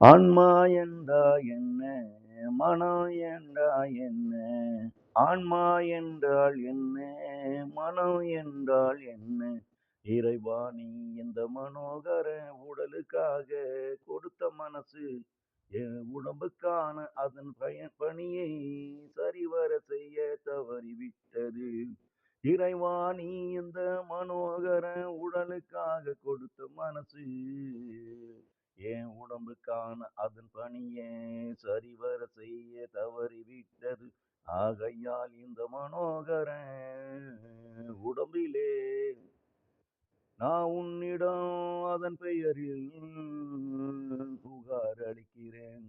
ஆன்மா என்றா என்ன? மனம் என்றா என்ன? ஆன்மா என்றால் என்ன? மனம் என்றால் என்ன? இறைவா நீ இந்த மனோகர உடலுக்காக கொடுத்த மனசு என் உடம்புக்கான அதன் பணியை சரிவர செய்ய தவறிவிட்டது. இறைவா நீ இந்த மனோகர உடலுக்காக கொடுத்த மனசு என் உடம்புக்கான அதன் பணியை சரிவர செய்ய தவறிவிட்டது. ஆகையால் இந்த மனோகர உடம்பிலே நான் உன்னிடம் அதன் பெயரில் புகார் அளிக்கிறேன்.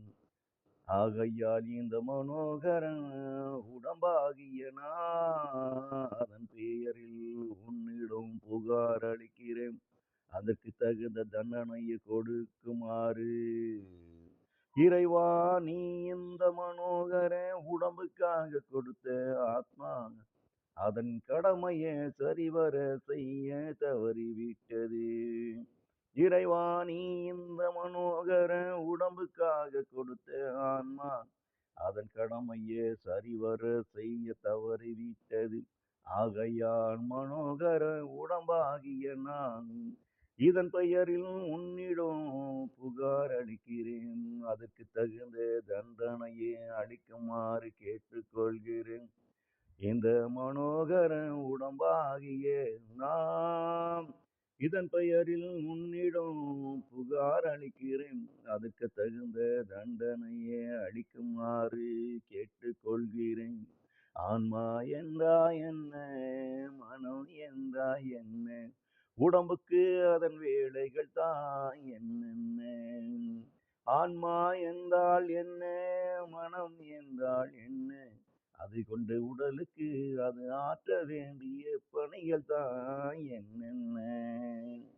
ஆகையால் இந்த மனோகர உடம்பாகிய நான் அதன் பெயரில் உன்னிடம் புகார் அளிக்கிறேன். அதற்கு தகுந்த தண்டனையை கொடுக்குமாறு இறைவா நீ இந்த மனோகர உடம்புக்காக கொடுத்த ஆத்மா அதன் கடமையை சரிவர செய்ய தவறிவிட்டது. இறைவா நீ இந்த மனோகர உடம்புக்காக கொடுத்த ஆன்மா அதன் கடமையை சரிவர செய்ய தவறிவிட்டது. ஆகையால் மனோகர உடம்பாகிய நான் இதன் பெயரில் உன்னிடம் புகார் அளிக்கிறேன். அதற்கு தகுந்த தண்டனையை அளிக்குமாறு கேட்டுக்கொள்கிறேன். இந்த மனோகர உடம்பாகிய நாம் இதன் பெயரில் உன்னிடம் புகார் அளிக்கிறேன். அதற்கு தகுந்த தண்டனையை அளிக்குமாறு கேட்டுக்கொள்கிறேன். ஆன்மா என்றா என்ன? மனம் என்றா என்ன? உடம்புக்கு அதன் வேலைகள் தான் என்னென்ன? ஆன்மா என்றால் என்ன? மனம் என்றால் என்ன? அதை கொண்டு உடலுக்கு அது ஆற்ற வேண்டிய பணிகள் தான் என்னென்ன?